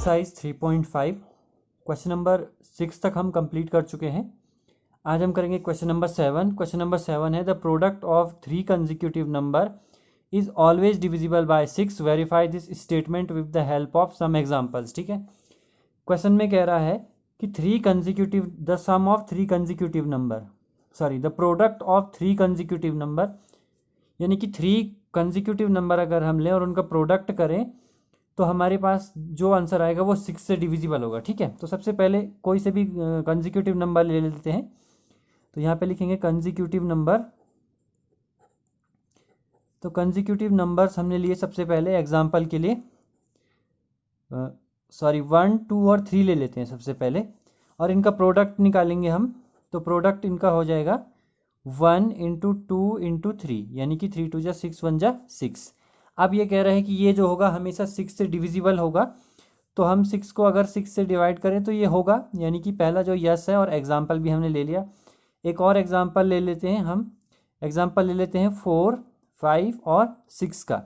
Exercise 3.5 question number 6 तक हम complete कर चुके हैं। आज हम करेंगे क्वेश्चन नंबर 7। क्वेश्चन नंबर 7 है the product of 3 consecutive number is always divisible by 6। Verify this statement with the help of some examples. ठीक है, क्वेश्चन में कह रहा है कि the sum of 3 consecutive number, the product of 3 consecutive number, यानी कि 3 कंसेक्यूटिव नंबर अगर हम लें और उनका प्रोडक्ट करें तो हमारे पास जो आंसर आएगा वो 6 से डिविजिबल होगा। ठीक है, तो सबसे पहले कोई से भी कंसेक्यूटिव नंबर ले लेते हैं। तो यहाँ पे लिखेंगे कंसेक्यूटिव नंबर। तो कंसेक्यूटिव नंबर्स हमने लिए सबसे पहले एग्जांपल के लिए 1, 2 और 3 ले लेते हैं सबसे पहले, और इनका प्रोडक्ट निकालेंगे हम। तो प्रोडक्ट इनका हो जाएगा 1 इंटू 2 इंटू 3, यानी कि 3 2 जा 6 1 जा 6। अब ये कह रहे हैं कि ये जो होगा हमेशा 6 से डिविजिबल होगा। तो हम 6 को अगर 6 से डिवाइड करें तो ये होगा, यानी कि पहला जो यस है, और एग्जाम्पल भी हमने ले लिया। एक और एग्जाम्पल ले लेते हैं हम। एग्जाम्पल ले लेते हैं 4, 5 और 6 का।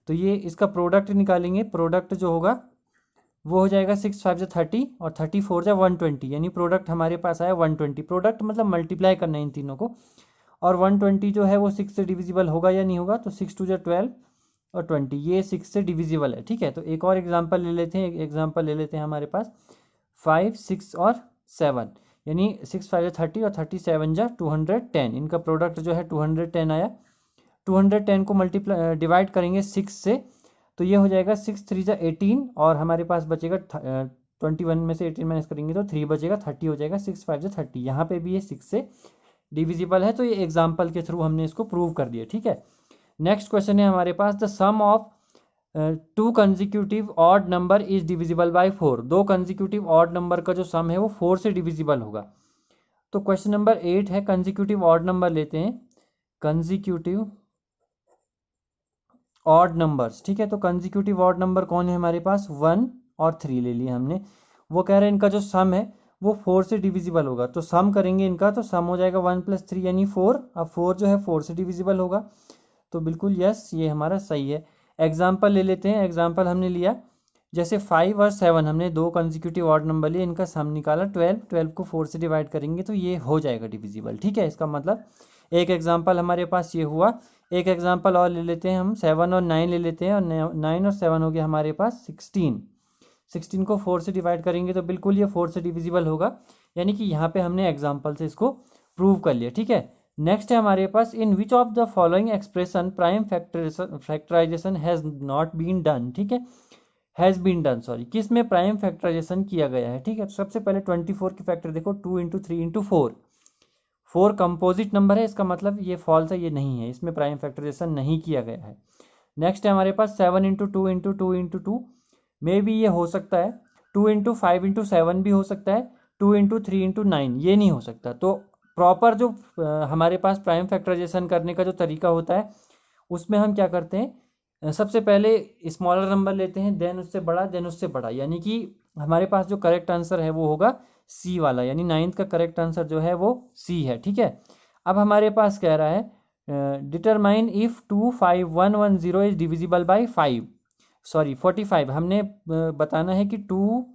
तो ये इसका प्रोडक्ट निकालेंगे। प्रोडक्ट जो होगा वो हो जाएगा 6 5 जा 30 और 34 जा 120, यानी प्रोडक्ट हमारे पास आया 120। प्रोडक्ट मतलब मल्टीप्लाई करना है इन तीनों को। और 120 जो है वो 6 से डिविजिबल होगा या नहीं होगा, तो 6 2 जा 12 और 20, ये 6 से डिविजिबल है। ठीक है, तो एक और एग्जांपल ले लेते हैं। एक एग्जांपल ले लेते हैं हमारे पास 5, 6 और 7, यानी 6 5 जा 30 और 37 जा 210। इनका प्रोडक्ट जो है 210 आया। 210 को मल्टीप्लाई डिवाइड करेंगे 6 से, तो ये हो जाएगा 6 3 जा 18, और हमारे पास बचेगा 21 में से 18 माइनस करेंगे तो 3 बचेगा, 30 हो जाएगा। 6 5 जा 30, यहाँ पे भी ये 6 से डिविजिबल है। तो ये एग्जाम्पल के थ्रू हमने इसको प्रूव कर दिया। ठीक है, नेक्स्ट क्वेश्चन है हमारे पास the sum of 2 consecutive odd number is divisible by 4। 2 consecutive odd number का जो सम है वो 4 से डिविजिबल होगा। तो क्वेश्चन नंबर 8 है कंसेक्यूटिव ऑड नंबर लेते हैं। कंसेक्यूटिव ऑड नंबर्स, ठीक है, तो कंसेक्यूटिव ऑड नंबर कौन है हमारे पास, 1 और 3 ले लिए हमने। वो कह रहे हैं इनका जो सम है वो 4 से डिविजिबल होगा। तो सम करेंगे इनका, तो सम हो जाएगा 1 + 3 यानी 4। अब 4 जो है 4 से डिविजिबल होगा, तो बिल्कुल यस, ये हमारा सही है। एग्जाम्पल ले लेते हैं। एग्जाम्पल हमने लिया जैसे 5 और 7, हमने 2 कंसेक्यूटिव ऑड नंबर लिए, इनका सम निकाला 12। 12 को 4 से डिवाइड करेंगे तो ये हो जाएगा डिविजिबल। ठीक है, इसका मतलब एक एग्जाम्पल हमारे पास ये हुआ। एक एग्जाम्पल और ले लेते हैं हम, 7 और 9 ले लेते हैं, और 9 और 7 हो गया हमारे पास 16। 16 को 4 से डिवाइड करेंगे तो बिल्कुल ये 4 से डिविजिबल होगा, यानी कि यहाँ पे हमने एग्जाम्पल से इसको प्रूव कर लिया। ठीक है, नेक्स्ट है हमारे पास in which of the following expression prime factorisation has not been done. ठीक है, हैज बीन डन, सॉरी, किस में प्राइम फैक्टराइजेशन किया गया है। ठीक है, तो सबसे पहले 24 की फैक्टर देखो, 2 इंटू 3 इंटू 4। 4 कंपोजिट नंबर है, इसका मतलब ये फॉल्स है, ये नहीं है, इसमें प्राइम फैक्टराइजेशन नहीं किया गया है। नेक्स्ट है हमारे पास 7 इंटू 2 इंटू 2 इंटू 2, मे भी ये हो सकता है। 2 इंटू 5 इंटू 7 भी हो सकता है। 2 इंटू 3 इंटू 9 ये नहीं हो सकता। तो प्रॉपर जो हमारे पास प्राइम फैक्टराइजेशन करने का जो तरीका होता है उसमें हम क्या करते हैं, सबसे पहले स्मॉलर नंबर लेते हैं, देन उससे बड़ा, देन उससे बड़ा, यानी कि हमारे पास जो करेक्ट आंसर है वो होगा सी वाला, यानी 9th का करेक्ट आंसर जो है वो सी है। ठीक है, अब हमारे पास कह रहा है determine if 2 5 1 1 0 is divisible by 5, sorry 45। हमने बताना है कि 2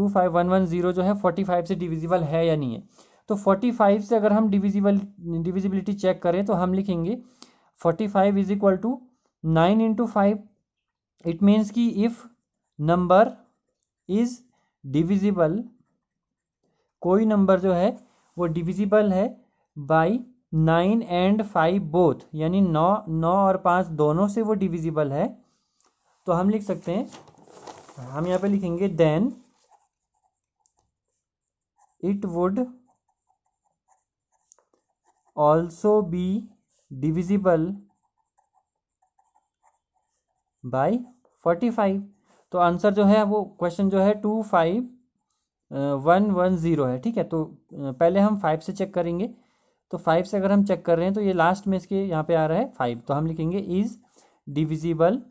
5 1 1 0 जो है 45 से डिविजिबल है या नहीं है। तो 45 से अगर हम डिविजिबिलिटी चेक करें तो हम लिखेंगे 45 is equal to 9 into 5। It means कि इफ नंबर इज डिविजिबल, कोई नंबर जो है वो डिविजिबल है बाई 9 एंड 5 बोथ, यानी 9 और 5 दोनों से वो डिविजिबल है, तो हम लिख सकते हैं, हम यहाँ पे लिखेंगे then it would also be divisible by 45। तो आंसर जो है वो क्वेश्चन जो है 2 5 1 1 0 है। ठीक है, तो पहले हम 5 से चेक करेंगे। तो 5 से अगर हम चेक कर रहे हैं तो ये लास्ट में इसके यहाँ पे आ रहा है 5, तो हम लिखेंगे इज डिविजिबल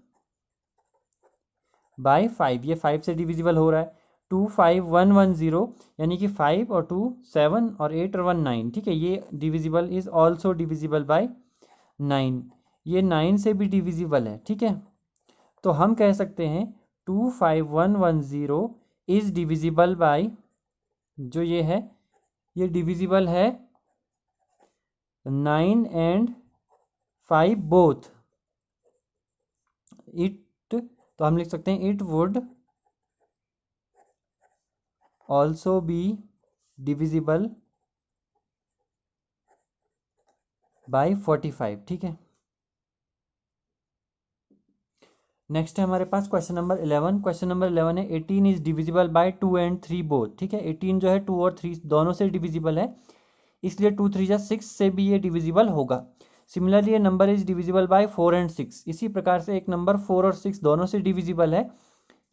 बाय 5। ये 5 से डिविजिबल हो रहा है। 2 5 1 1 0, यानी कि 5 और 2 7 और 8 और 1 9। ठीक है, ये divisible is also divisible by 9। ये 9 से भी डिविजिबल है, ठीक है। तो हम कह सकते हैं 25110 इज डिविजिबल बाय, जो ये है ये डिविजिबल है 9 एंड 5 बोथ। इट, तो हम लिख सकते हैं it would also be divisible bye 45, ठीक है। नेक्स्ट है हमारे पास क्वेश्चन नंबर 11। क्वेश्चन नंबर 11 है 18 is divisible bye 2 and 3 both, ठीक है। 18 जो है 2 और 3 दोनों से डिविजिबल है, इसलिए 2 3 जा 6 से भी ये डिविजिबल होगा। सिमिलरली ये number is divisible by 4 and 6, इसी प्रकार से एक नंबर 4 और 6 दोनों से डिविजिबल है।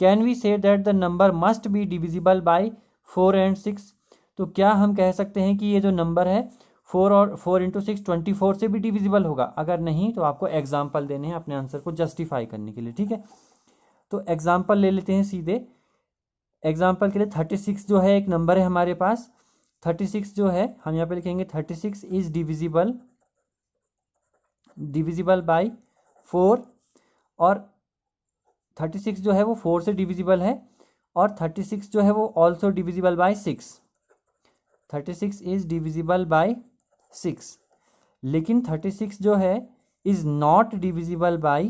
Can we say that the number must be divisible by 4 and 6, तो क्या हम कह सकते हैं कि ये जो नंबर है 4 और 4 इंटू 6 24 से भी डिविजिबल होगा? अगर नहीं तो आपको एग्जाम्पल देने हैं अपने आंसर को जस्टिफाई करने के लिए, ठीक है। तो एग्जाम्पल ले लेते हैं सीधे। एग्जाम्पल के लिए 36 जो है एक नंबर है हमारे पास। 36 जो है हम यहाँ पे लिखेंगे 36 इज डिविजिबल बाय 4, और 36 जो है वो 4 से डिविजिबल है, और 36 जो है वो also divisible by 6। 36 is divisible by 6, लेकिन 36 जो है is not divisible by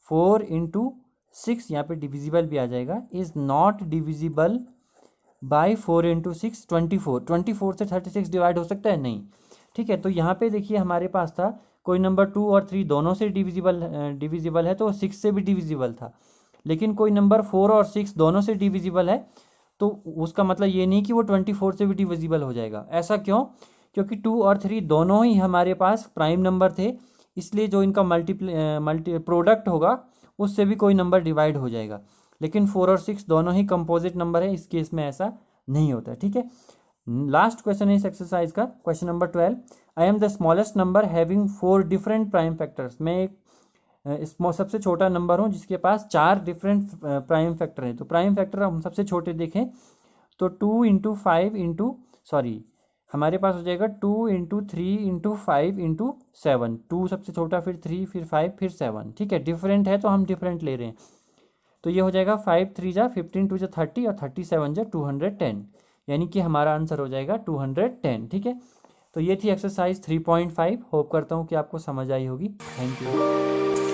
4 into 6, यहाँ पे डिविजिबल भी आ जाएगा, is not divisible by 4 into 6 24 से 36 डिवाइड हो सकता है? नहीं, ठीक है। तो यहाँ पे देखिए हमारे पास था कोई नंबर 2 और 3 दोनों से डिविजिबल है तो 6 से भी डिविजिबल था, लेकिन कोई नंबर 4 और 6 दोनों से डिविजिबल है तो उसका मतलब ये नहीं कि वो 24 से भी डिविजिबल हो जाएगा। ऐसा क्यों? क्योंकि 2 और 3 दोनों ही हमारे पास प्राइम नंबर थे, इसलिए जो इनका मल्टी प्रोडक्ट होगा उससे भी कोई नंबर डिवाइड हो जाएगा। लेकिन 4 और 6 दोनों ही कंपोजिट नंबर है, इस केस में ऐसा नहीं होता, ठीक है। लास्ट क्वेश्चन है इस एक्सरसाइज का, question number 12। I am the smallest number having 4 different prime factors. मैं एक सबसे छोटा नंबर हूँ जिसके पास 4 डिफरेंट प्राइम फैक्टर हैं। तो प्राइम फैक्टर हम सबसे छोटे देखें तो 2 इंटू 5 इंटू हमारे पास हो जाएगा 2 इंटू 3 इंटू 5 इंटू 7। 2 सबसे छोटा, फिर 3, फिर 5, फिर 7, ठीक है। डिफरेंट है तो हम डिफरेंट ले रहे हैं, तो ये हो जाएगा 5 3 जा 15, 2 जा 30 और 37 जा 210, यानी कि हमारा आंसर हो जाएगा 210, ठीक है। तो ये थी एक्सरसाइज 3.5। होप करता हूँ कि आपको समझ आई होगी। Thank you.